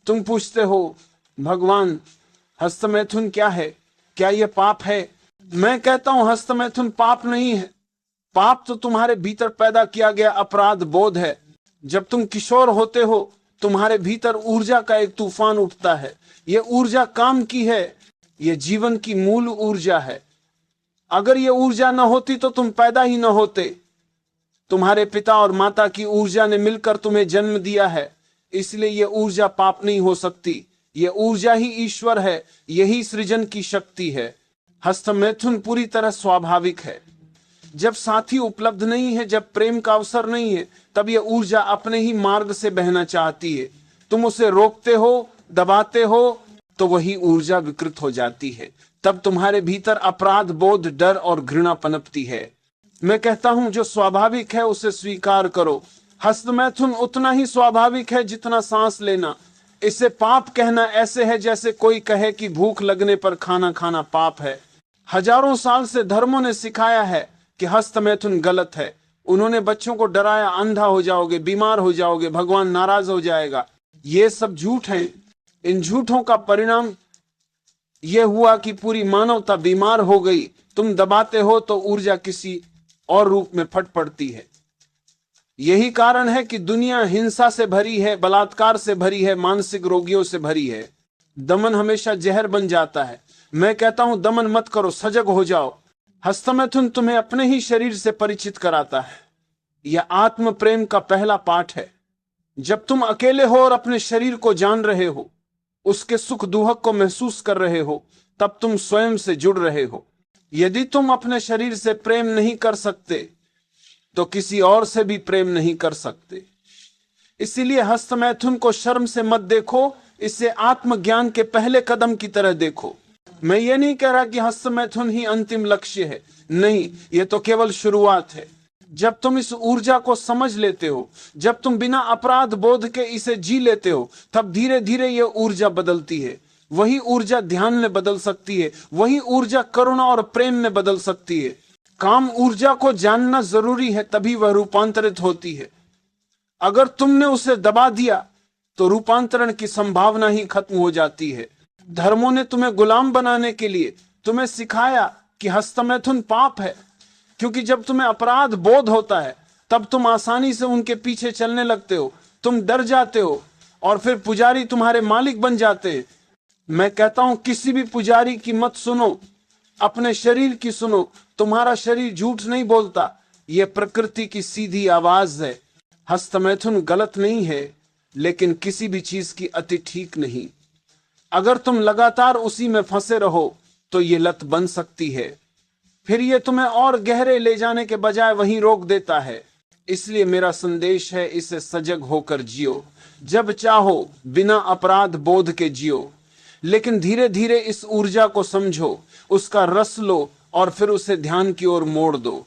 तुम पूछते हो भगवान हस्तमैथुन क्या है, क्या यह पाप है? मैं कहता हूं हस्तमैथुन पाप नहीं है। पाप तो तुम्हारे भीतर पैदा किया गया अपराध बोध है। जब तुम किशोर होते हो तुम्हारे भीतर ऊर्जा का एक तूफान उठता है। यह ऊर्जा काम की है, यह जीवन की मूल ऊर्जा है। अगर यह ऊर्जा न होती तो तुम पैदा ही न होते। तुम्हारे पिता और माता की ऊर्जा ने मिलकर तुम्हें जन्म दिया है, इसलिए यह ऊर्जा पाप नहीं हो सकती। यह ऊर्जा ही ईश्वर है, यही सृजन की शक्ति है। हस्तमैथुन पूरी तरह स्वाभाविक है। जब साथी उपलब्ध नहीं है, जब प्रेम का अवसर नहीं है, तब यह ऊर्जा अपने ही मार्ग से बहना चाहती है। तुम उसे रोकते हो, दबाते हो, तो वही ऊर्जा विकृत हो जाती है। तब तुम्हारे भीतर अपराध बोध, डर और घृणा पनपती है। मैं कहता हूं जो स्वाभाविक है उसे स्वीकार करो। हस्तमैथुन उतना ही स्वाभाविक है जितना सांस लेना। इसे पाप कहना ऐसे है जैसे कोई कहे कि भूख लगने पर खाना खाना पाप है। हजारों साल से धर्मों ने सिखाया है कि हस्तमैथुन गलत है। उन्होंने बच्चों को डराया, अंधा हो जाओगे, बीमार हो जाओगे, भगवान नाराज हो जाएगा। ये सब झूठ है। इन झूठों का परिणाम यह हुआ कि पूरी मानवता बीमार हो गई। तुम दबाते हो तो ऊर्जा किसी और रूप में फट पड़ती है। यही कारण है कि दुनिया हिंसा से भरी है, बलात्कार से भरी है, मानसिक रोगियों से भरी है। दमन हमेशा जहर बन जाता है। मैं कहता हूं दमन मत करो, सजग हो जाओ। हस्तमैथुन तुम्हें अपने ही शरीर से परिचित कराता है। यह आत्म प्रेम का पहला पाठ है। जब तुम अकेले हो और अपने शरीर को जान रहे हो, उसके सुख दुहक को महसूस कर रहे हो, तब तुम स्वयं से जुड़ रहे हो। यदि तुम अपने शरीर से प्रेम नहीं कर सकते तो किसी और से भी प्रेम नहीं कर सकते। इसीलिए हस्तमैथुन को शर्म से मत देखो, इसे आत्मज्ञान के पहले कदम की तरह देखो। मैं ये नहीं कह रहा कि हस्तमैथुन ही अंतिम लक्ष्य है, नहीं, यह तो केवल शुरुआत है। जब तुम इस ऊर्जा को समझ लेते हो, जब तुम बिना अपराध बोध के इसे जी लेते हो, तब धीरे धीरे यह ऊर्जा बदलती है। वही ऊर्जा ध्यान में बदल सकती है, वही ऊर्जा करुणा और प्रेम में बदल सकती है। काम ऊर्जा को जानना जरूरी है, तभी वह रूपांतरित होती है। अगर तुमने उसे दबा दिया तो रूपांतरण की संभावना ही खत्म हो जाती है। धर्मों ने तुम्हें गुलाम बनाने के लिए तुम्हें सिखाया कि हस्तमैथुन पाप है, क्योंकि जब तुम्हें अपराध बोध होता है तब तुम आसानी से उनके पीछे चलने लगते हो। तुम डर जाते हो और फिर पुजारी तुम्हारे मालिक बन जाते हैं। मैं कहता हूं किसी भी पुजारी की मत सुनो, अपने शरीर की सुनो। तुम्हारा शरीर झूठ नहीं बोलता, यह प्रकृति की सीधी आवाज है। हस्तमैथुन गलत नहीं है, लेकिन किसी भी चीज की अति ठीक नहीं। अगर तुम लगातार उसी में फंसे रहो तो ये लत बन सकती है। फिर ये तुम्हें और गहरे ले जाने के बजाय वहीं रोक देता है। इसलिए मेरा संदेश है, इसे सजग होकर जियो। जब चाहो बिना अपराध बोध के जियो, लेकिन धीरे धीरे इस ऊर्जा को समझो, उसका रस लो और फिर उसे ध्यान की ओर मोड़ दो।